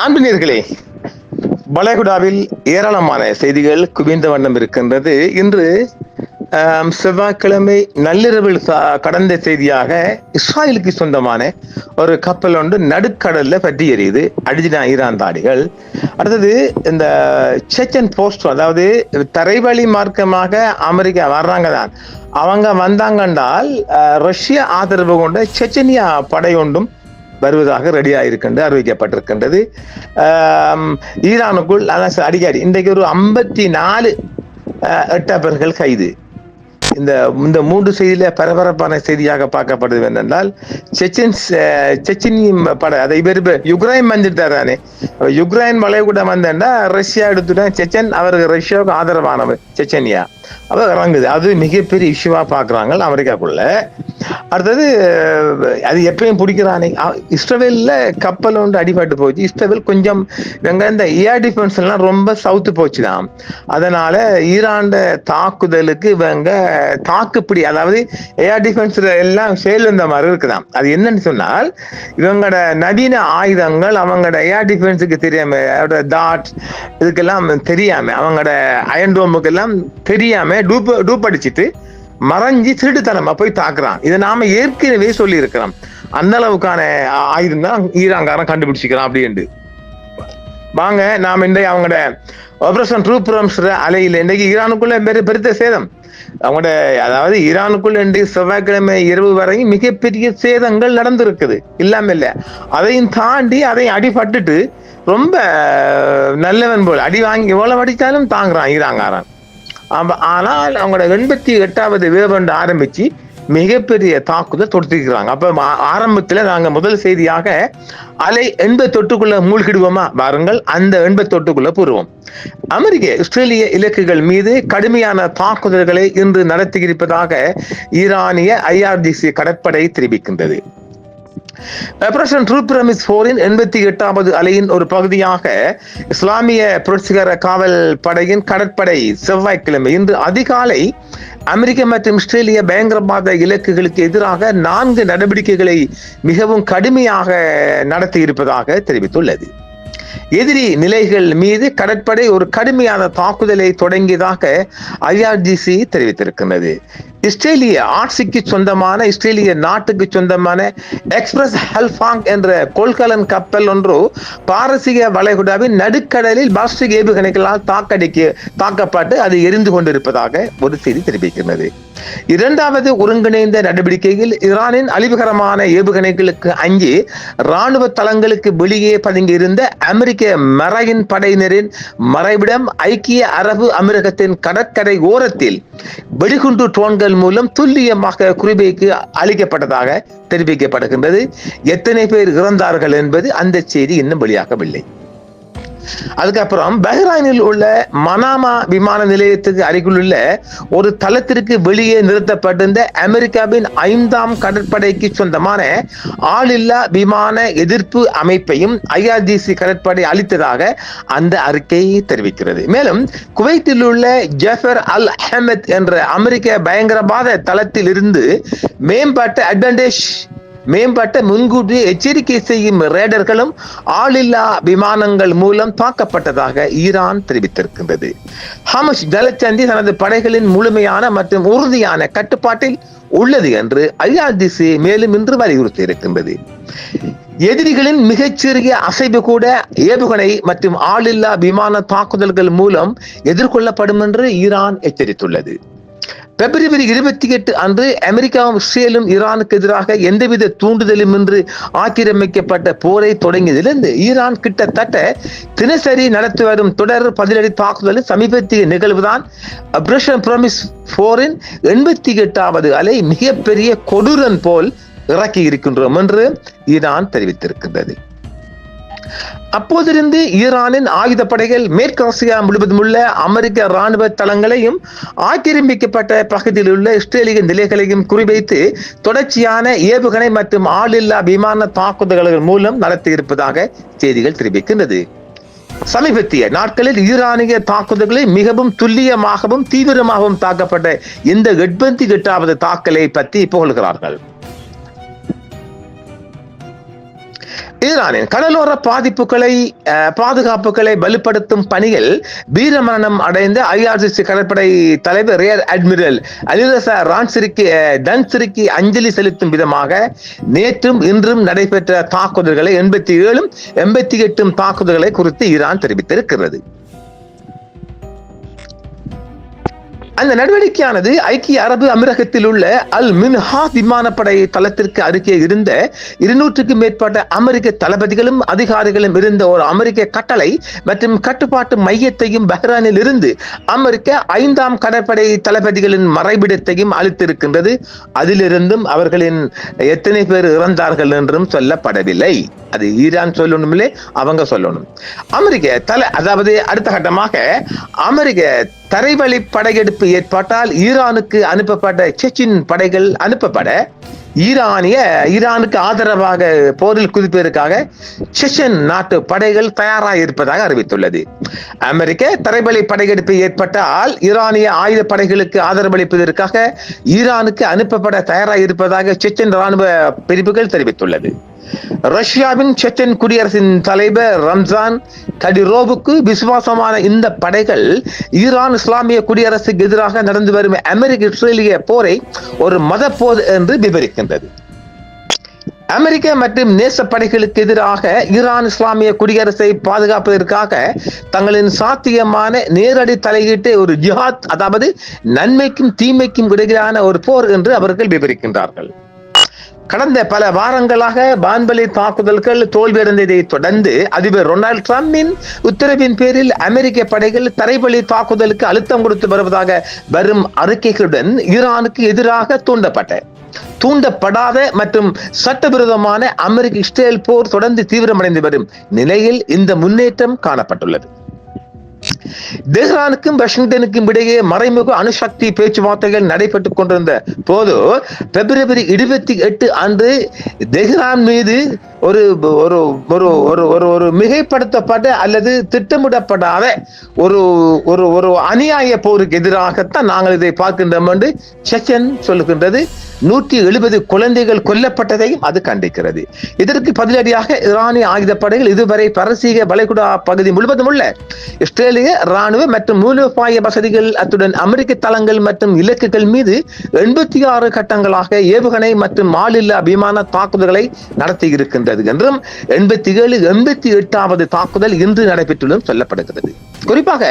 அன்பினர்களே, வளைகுடாவில் ஏராளமான செய்திகள் குவிந்த வண்ணம் இருக்கின்றது. இன்று செவ்வாய்க்கிழமை நள்ளிரவில் கடந்த செய்தியாக இஸ்ராயலுக்கு சொந்தமான ஒரு கப்பல் ஒன்று நடுக்கடல்ல பற்றி எறியுது, அடிஜினா ஈரான் தாடிகள். அடுத்தது இந்த செச்சன் போஸ்ட், அதாவது தரைவழி மார்க்கமாக அமெரிக்கா வர்றாங்க தான், அவங்க வந்தாங்கன்றால் ரஷ்ய ஆதரவு கொண்ட செச்சனியா படை ஒன்றும் வருவதாக ரெடியாக இருக்கின்றது, அறிவிக்கப்பட்டிருக்கின்றது. ஈரானுக்குள் அடிக்கடி இன்றைக்கு ஒரு 54 எட்டப்பர்கள் கைது. இந்த மூன்று செய்தியில பரபரப்பான செய்தியாக பார்க்கப்படுது என்னென்றால், செச்சினியம் படை, அதை இவர் யுக்ரைன் வந்துட்டாரானே, யுக்ரைன் வளைகுடா வந்தா ரஷ்யா எடுத்துட்டா, செச்சன் அவருக்கு ரஷ்யாவுக்கு ஆதரவானவர் செச்சனியா அவர் இறங்குது. அது மிகப்பெரிய இஷ்யூவா பாக்குறாங்க அமெரிக்காக்குள்ள. அடுத்தது அது எப்பயும் பிடிக்கிறானே, இஸ்ரேல்ல கப்பல் ஒன்று அடிபட்டு போச்சு. இஸ்ரேல் கொஞ்சம் இந்த ஏர் டிஃபென்ஸ் எல்லாம் ரொம்ப சவுத்து போச்சுதான். அதனால ஈரான் தாக்குதலுக்கு இவங்க தாக்குப்பிடி, அதாவது ஏர் டிஃபென்ஸ் எல்லாம் செயல் வந்த மாதிரி இருக்குதான். அது என்னன்னு சொன்னால், இவங்களோட நவீன ஆயுதங்கள் அவங்களோட ஏர் டிஃபென்ஸுக்கு தெரியாம, டாட் இதுக்கெல்லாம் தெரியாம, அவங்களோட அயன் டோமுக்கு எல்லாம் தெரியாம டூப் அடிச்சுட்டு மறைஞ்சி திருட்டுத்தனமா போய் தாக்குறான். இதை நாம ஏற்கனவே சொல்லி இருக்கிறோம். அந்த அளவுக்கான ஆயுதம் தான் ஈரான்காரன் கண்டுபிடிச்சிக்கிறான் அப்படின்ட்டு. வாங்க நாம இன்றைக்கு அவங்களோட ஆபரேஷன் ட்ரூ பிரம்ஸ் அலையில் இன்றைக்கு ஈரானுக்குள்ள பெருத்த சேதம், அவங்களோட அதாவது ஈரானுக்குள்ள இன்றைக்கு செவ்வாய்க்கிழமை இரவு வரையும் மிகப்பெரிய சேதங்கள் நடந்திருக்குது, இல்லாம இல்ல. அதையும் தாண்டி அதை அடிபட்டுட்டு ரொம்ப நல்லவன் போல அடி வாங்கி எவ்வளவு அடித்தாலும் தாங்குறான் ஈரான்காரன். ஆனால் அவங்களோட 88வது வேவண்டு ஆரம்பிச்சு மிகப்பெரிய தாக்குதல் தொடுத்திருக்கிறாங்க. அப்ப ஆரம்பத்துல நாங்க முதல் செய்தியாக அலை 88க்குள்ள மூழ்கிடுவோமா, வாருங்கள் அந்த 88க்குள்ள பூர்வம். அமெரிக்க இஸ்ரேலிய இலக்குகள் மீது கடுமையான தாக்குதல்களை இன்று நடத்தியிருப்பதாக ஈரானிய IRGC கடற்படை தெரிவிக்கின்றது. ஆபரேஷன் ட்ரூ பிரமிஸ் 4 88வது அலையின் ஒரு பகுதியாக இஸ்லாமிய புரட்சிகர காவல் படையின் கடற்படை செவ்வாய்க்கிழமை இன்று அதிகாலை அமெரிக்க மற்றும் இஸ்ரேலிய பயங்கரவாத இலக்குகளுக்கு எதிராக 4 நடவடிக்கைகளை மிகவும் கடுமையாக நடத்தி இருப்பதாக தெரிவித்துள்ளது. எதிரி நிலைகள் மீது கடற்படை ஒரு கடுமையான தாக்குதலை தொடங்கியதாக IRGC தெரிவித்திருக்கிறது. இஸ்ரேலிய ஆட்சிக்கு சொந்தமான, இஸ்ரேலிய நாட்டுக்கு சொந்தமான எக்ஸ்பிரஸ் ஹல்ஃபாங் என்ற கொள்கலன் கப்பல் ஒன்று பாரசீக வளைகுடாவின் நடுக்கடலில் பாஸ்டிக் ஏவுகணைகளால் தாக்கப்பட்டு அது எரிந்து கொண்டிருப்பதாக ஒரு செய்தி தெரிவிக்கிறது. இரண்டாவது ஒருங்கிணைந்த நடவடிக்கையில் ஈரானின் அழிவுகரமான ஏவுகணைகளுக்கு அஞ்சி இராணுவ தளங்களுக்கு வெளியே பதுங்கியிருந்த அமெரிக்க மரைன் படையினரின் மறைவிடம் ஐக்கிய அரபு அமீரகத்தின் கடற்கரை ஓரத்தில் வெடிகுண்டு ட்ரோன்கள் மூலம் துல்லியமாக குறிவைக்கு அளிக்கப்பட்டதாக தெரிவிக்கப்படுகின்றது. எத்தனை பேர் இறந்தார்கள் என்பது அந்த செய்தி இன்னும் வெளியாகவில்லை. அதுக்கப்புறம் பஹ்ரைனில் உள்ள மனாமா விமான நிலையத்துக்கு அருகிலுள்ள ஒரு தளத்திற்கு வெளியே நிறுத்தப்பட்டிருந்த அமெரிக்காவின் 5ஆம் கடற்படைக்கு சொந்தமான ஆளில்லா விமான எதிர்ப்பு அமைப்பையும் IRGC கடற்படை அளித்ததாக அந்த அறிக்கை தெரிவிக்கிறது. மேலும் குவைத்தில் உள்ள ஜஃபர் அல் அஹமத் என்ற அமெரிக்க பயங்கரவாத தளத்தில் இருந்து மேம்பட்ட முன்கூட்டிய எச்சரிக்கை செய்யும் ரேடர்களும் ஆளில்லா விமானங்கள் மூலம் தாக்கப்பட்டதாக ஈரான் தெரிவித்திருக்கின்றது. ஹமஸ் ஜலச்சந்தி தனது படைகளின் முழுமையான மற்றும் உறுதியான கட்டுப்பாட்டில் உள்ளது என்று IRGC மேலும் இன்று வலியுறுத்தி இருக்கின்றது. எதிரிகளின் மிகச்சிறிய அசைவு கூட ஏவுகணை மற்றும் ஆளில்லா விமான தாக்குதல்கள் மூலம் எதிர்கொள்ளப்படும் என்று ஈரான் எச்சரித்துள்ளது. பிப்ரவரி 28 அன்று அமெரிக்காவும் இஸ்ரேலும் ஈரானுக்கு எதிராக எந்தவித தூண்டுதலும் இன்றி ஆக்கிரமிக்கப்பட்ட போரை தொடங்கியதிலிருந்து ஈரான் கிட்டத்தட்ட தினசரி நடத்தி வரும் தொடர் பதிலடி தாக்குதலின் சமீபத்திய நிகழ்வுதான் ஆபரேஷன் பிரமிஸ் 4 88வது அலை மிகப்பெரிய கொடூரன் போல் இறக்கி இருக்கின்றோம் என்று ஈரான் தெரிவித்திருக்கின்றது. அப்போதிருந்து ஈரானின் ஆயுதப்படைகள் மேற்காசியா முழுவதும் உள்ள அமெரிக்க இராணுவ தளங்களையும் ஆக்கிரமிக்கப்பட்ட பகுதியில் உள்ள இஸ்ரேலிய நிலைகளையும் குறிவைத்து தொடர்ச்சியான ஏவுகணை மற்றும் ஆளில்லா விமான தாக்குதல்கள் மூலம் நடத்தியிருப்பதாக செய்திகள் தெரிவிக்கின்றது. சமீபத்திய நாட்களில் ஈரானிய தாக்குதல்களை மிகவும் துல்லியமாகவும் தீவிரமாகவும் தாக்கப்பட்ட இந்த 88வது தாக்கலை பற்றி புகழ்கிறார்கள். ஈரானின் கடலோர பாதுகாப்புகளை வலுப்படுத்தும் பணியில் வீரமரணம் அடைந்த IRGC கடற்படை தலைவர் ரியர் அட்மிரல் அலிரசா டன்சிரிக்கு அஞ்சலி செலுத்தும் விதமாக நேற்றும் இன்றும் நடைபெற்ற தாக்குதல்களை 87 88 தாக்குதல்களை குறித்து ஈரான் தெரிவித்திருக்கிறது. அந்த நடவடிக்கையானது ஐக்கிய அரபு அமீரகத்தில் உள்ள அல் மின்ஹாத் விமானப்படை தளத்திற்கு அருகே இருந்த 200க்கும் மேற்பட்ட அமெரிக்க தளபதிகளும் அதிகாரிகளும் இருந்த ஒரு அமெரிக்க கட்டளை மற்றும் கட்டுப்பாட்டு மையத்தையும் பஹ்ரைனில் இருந்து அமெரிக்க 5ஆம் கடற்படை தளபதிகளின் மறைவிடத்தையும் அளித்திருக்கின்றது. அதிலிருந்தும் அவர்களின் எத்தனை பேர் இறந்தார்கள் என்றும் சொல்லப்படவில்லை. அது ஈரான் சொல்லணும் இல்லை, அவங்க சொல்லணும். அதாவது அடுத்த கட்டமாக அமெரிக்க தரைவழி படையெடுப்பு ஏற்பட்டால் ஈரானுக்கு அனுப்பப்பட்ட செச்சின் படைகள் அனுப்பப்பட ஈரானுக்கு ஆதரவாக போரில் குதிப்பதற்காக செச்சன் நாட்டு படைகள் தயாராக இருப்பதாக அறிவித்துள்ளது. அமெரிக்க தரைவழி படையெடுப்பு ஏற்பட்டால் ஈரானிய ஆயுத படைகளுக்கு ஆதரவளிப்பதற்காக ஈரானுக்கு அனுப்பப்பட தயாராக இருப்பதாக செச்சன் ராணுவ பிரிவுகள் தெரிவித்துள்ளது. ரஷ்யாவின் செச்சன் குடியரசின் தலைவர் ரம்ஜான் கடிரோவுக்கு விசுவாசமான இந்த படைகள் ஈரான் இஸ்லாமிய குடியரசுக்கு எதிராக நடந்து வரும் அமெரிக்க இஸ்ரேலிய போரை ஒரு மத போர் என்று விவரிக்கின்றது. அமெரிக்க மற்றும் நேச படைகளுக்கு எதிராக ஈரான் இஸ்லாமிய குடியரசை பாதுகாப்பதற்காக தங்களின் சாத்தியமான நேரடி தலையீட்டை ஒரு ஜிஹாத், அதாவது நன்மைக்கும் தீமைக்கும் இடையிலான ஒரு போர் என்று அவர்கள் விவரிக்கின்றார்கள். கடந்த பல வாரங்களாக வான்வெளி தாக்குதல்கள் தோல்வியடைந்ததை தொடர்ந்து அதிபர் டொனால்ட் டிரம்பின் உத்தரவின் பேரில் அமெரிக்க படைகள் தரைவழி தாக்குதலுக்கு அழுத்தம் கொடுத்து வருவதாக வரும் அறிக்கைகளுடன் ஈரானுக்கு எதிராக தூண்டப்படாத மற்றும் சட்டவிரோதமான அமெரிக்க இஸ்ரேல் போர் தொடர்ந்து தீவிரமடைந்து வரும் நிலையில் இந்த முன்னேற்றம் காணப்பட்டுள்ளது. தெஹ்ரானுக்கும் வாஷிங்டனுக்கும் இடையே மறைமுக அணுசக்தி பேச்சுவார்த்தைகள் நடைபெற்றுக் கொண்டிருந்த போது பிப்ரவரி 28 அன்று தெஹ்ரான் மீது ஒரு ஒரு ஒரு ஒரு ஒரு மிகைப்படுத்தப்பட்ட அல்லது திட்டமிடப்படாத ஒரு ஒரு ஒரு அநியாய போருக்கு எதிராகத்தான் நாங்கள் இதை பார்க்கின்றோம் என்று செச்சன் சொல்லுகின்றது. 170 குழந்தைகள் கொல்லப்பட்டதையும் அது கண்டிக்கிறது. இதற்கு பதிலடியாக ஈரானிய ஆயுதப்படைகள் இதுவரை பரசீக வளைகுடா பகுதி முழுவதும் உள்ள இஸ்ரேலிய ராணுவ மற்றும் மூலோபாய வசதிகள், அத்துடன் அமெரிக்க தளங்கள் மற்றும் இலக்குகள் மீது 86 கட்டங்களாக ஏவுகணை மற்றும் ஆளில்லா விமான தாக்குதல்களை நடத்தி இருக்கின்றது என்றும் 87 88வது தாக்குதல் இன்று நடைபெற்றுள்ளதும் சொல்லப்படுகிறது. குறிப்பாக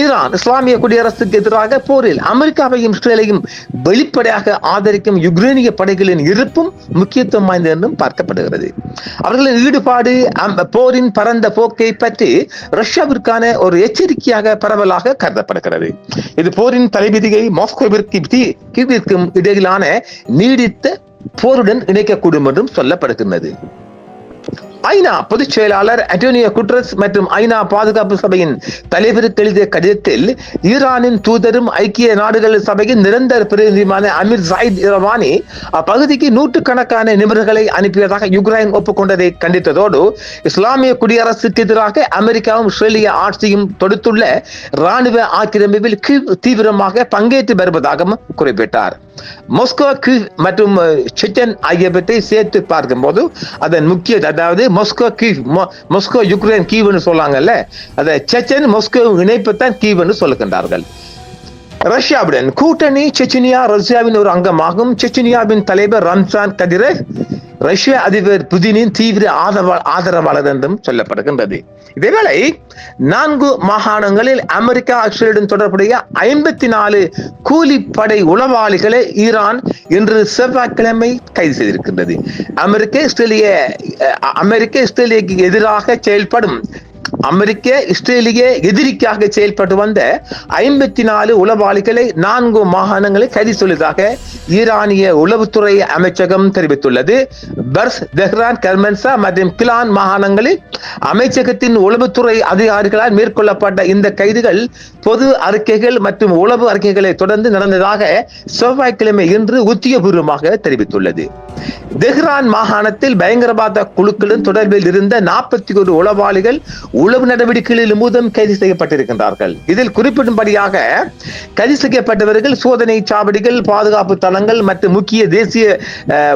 ஈரான் இஸ்லாமிய குடியரசுக்கு எதிராக போரில் அமெரிக்காவையும் இஸ்ரேலையும் வெளிப்படையாக ஆதரிக்கும் யுக்ரைனிய படைகளின் இருப்பும் முக்கியத்துவம் வாய்ந்தது என்றும் பார்க்கப்படுகிறது. அவர்களின் ஈடுபாடு போரின் பரந்த போக்கை பற்றி ரஷ்யாவிற்கான ஒரு எச்சரிக்கையாக பரவலாக கருதப்படுகிறது. இது போரின் தலைவிதியை மாஸ்கோவிற்கும் இடையிலான நீடித்த போருடன் இணைக்கக்கூடும் என்றும் சொல்லப்படுகின்றது. ஐநா பொதுச் செயலாளர் அன்டோனியோ குட்ரஸ் மற்றும் ஐநா பாதுகாப்பு சபையின் தலைவருக்கு எழுதிய கடிதத்தில் ஈரானின் தூதரும் ஐக்கிய நாடுகள் சபையின் நிரந்தர பிரதிநிதியுமான அமீர் ஜாயித் இரவானி அப்பகுதிக்கு 100கணக்கான நிபுணர்களை அனுப்பியதாக யுக்ரைன் ஒப்புக்கொண்டதை கண்டித்ததோடு இஸ்லாமிய குடியரசுக்கு எதிராக அமெரிக்காவும் இஸ்ரேலிய ஆட்சியும் தொடுத்துள்ள ராணுவ ஆக்கிரமிப்பில் தீவிரமாக பங்கேற்று வருவதாகவும் குறிப்பிட்டார். மாஸ்கோ மற்றும் செச்சன் ஆகியவற்றை சேர்த்து பார்க்கும் போது அதன் முக்கிய, அதாவது மாஸ்கோ யுக்ரைன் கீவ்னு சொல்லாங்கல்ல, அதை செச்சன் மாஸ்கோ இணைப்புத்தான் கீவ்னு சொல்லுகின்றார்கள். ரஷ்யாவுடன் கூட்டணி செச்சனியா ரஷ்யாவின் ஒரு அங்கமாகும். செச்சனியாவின் தலைவர் ரம்ஜான் கதிரேவ் ரஷ்ய அதிபர் புதினின் தீவிர ஆதரவாளர் என்றும் சொல்லப்படுகின்றது. இதேவேளை 4 மாகாணங்களில் அமெரிக்கா இஸ்ரேலுடன் தொடர்புடைய 54 கூலிப்படை உளவாளிகளை ஈரான் இன்று செவ்வாய்க்கிழமை கைது செய்திருக்கின்றது. அமெரிக்க இஸ்ரேலியக்கு எதிராக செயல்படும் இஸ்ரேலிய எதிரிக்காக செயல்பட்டு வந்த 54 உளவாளிகளை 4 மாகாணங்களை கைது செய்ததாக ஈரானிய உளவுத்துறை அமைச்சகம் தெரிவித்துள்ளது. பர்ஸ், தெஹ்ரான், கர்மன்சா மற்றும் கிலான் மாகாணங்களில் அமைச்சகத்தின் உளவுத்துறை அதிகாரிகளால் மேற்கொள்ளப்பட்ட இந்த கைதுகள் பொது அறிக்கைகள் மற்றும் உளவு அறிக்கைகளை தொடர்ந்து நடந்ததாக செவ்வாய்க்கிழமை இன்று உத்தியோகபூர்வமாக தெரிவித்துள்ளது. தெஹ்ரான் மாகாணத்தில் பயங்கரவாத குழுக்களுடன் தொடர்பில் இருந்த 41 உளவாளிகள் உளவு நடவடிக்கைகளில் மூலம் கைது செய்யப்பட்டிருக்கின்றார்கள். இதில் குறிப்பிடும்படியாக கைது செய்யப்பட்டவர்கள் சோதனை சாவடிகள், பாதுகாப்பு தளங்கள் மற்றும் முக்கிய தேசிய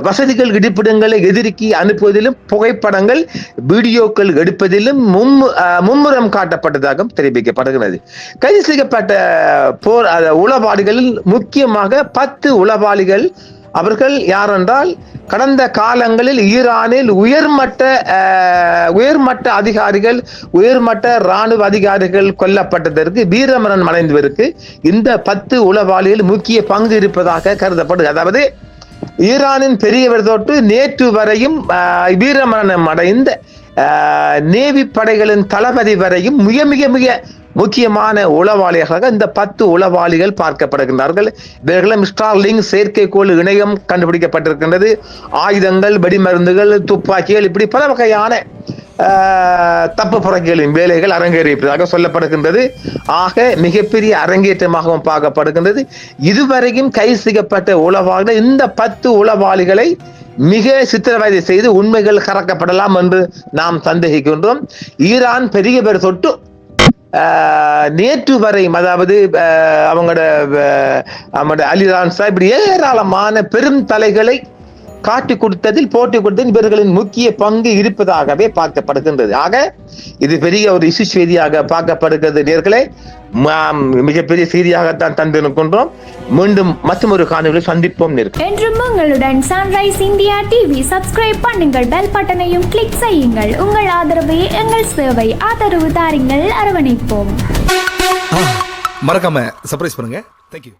வசதிகள் இருப்பிடங்களை எதிர்க்கு அனுப்புவதிலும் புகைப்படங்கள் வீடியோக்கள் எடுப்பதிலும் மும்முரம் காட்டப்பட்டதாக தெரிவிக்கப்படுகிறது. கைது செய்யப்பட்ட உளவாளிகளில் முக்கியமாக 10 உளவாளிகள். அவர்கள் யார் என்றால், கடந்த காலங்களில் ஈரானில் உயர்மட்ட அதிகாரிகள், உயர்மட்ட இராணுவ அதிகாரிகள் கொல்லப்பட்டதற்கு, வீரமரணம் அடைந்ததற்கு இந்த 10 உளவாளிகள் முக்கிய பங்கு இருப்பதாக கருதப்படுகிறது. அதாவது ஈரானின் பெரியவர் தொட்டு நேற்று வரையும் வீரமரணம் அடைந்த நேவி படைகளின் தளபதி வரையும் மிக மிக மிக முக்கியமான உளவாளிகளாக இந்த 10 உளவாளிகள் பார்க்கப்படுகின்றார்கள். இவர்களும் ஸ்டார்லிங் செயற்கைக்கோள் இணையம் கண்டுபிடிக்கப்பட்டிருக்கின்றது. ஆயுதங்கள், வெடிமருந்துகள், துப்பாக்கிகள், இப்படி பல வகையான தப்பு புறக்கைகளின் வேலைகள் அரங்கேறியதாக சொல்லப்படுகின்றது. ஆக மிகப்பெரிய அரங்கேற்றமாகவும் பார்க்கப்படுகின்றது. இதுவரையும் கைது செய்யப்பட்ட உளவாளிகள் இந்த 10 உளவாளிகளை மிக சித்திரவதை செய்து உண்மைகள் கறக்கப்படலாம் என்று நாம் சந்தேகிக்கின்றோம். ஈரான் பெரியவர் தொட்டு நேற்று வரை, அதாவது அவங்களோட அலிரான் சாஹிப், இப்படி ஏராளமான பெரும் தலைகளை காட்டி கொடுத்ததில், போட்டி கொடுத்ததில் இவர்களின் முக்கிய பங்கு இருப்பதாகவே பார்க்கப்படுகின்றது. ஆக இது பெரிய ஒரு இசு செய்தியாக பார்க்கப்படுகிறது. நேர்களே, மிகப்பெரிய செய்தியாகத்தான் தந்திருக்கின்றோம். மீண்டும் மற்றொரு காணொளியில் சந்திப்போம். என்றும் உங்களுடன் சன்ரைஸ் இந்தியா டிவி. சப்ஸ்கிரைப் பண்ணுங்கள், பெல் பட்டனையும் கிளிக் செய்யுங்கள். உங்கள் ஆதரவே எங்கள் சேவை. ஆதரவு தாருங்கள், அரவணைப்போம். மறக்காம சர்ப்ரைஸ் பண்ணுங்க. தேங்க்யூ.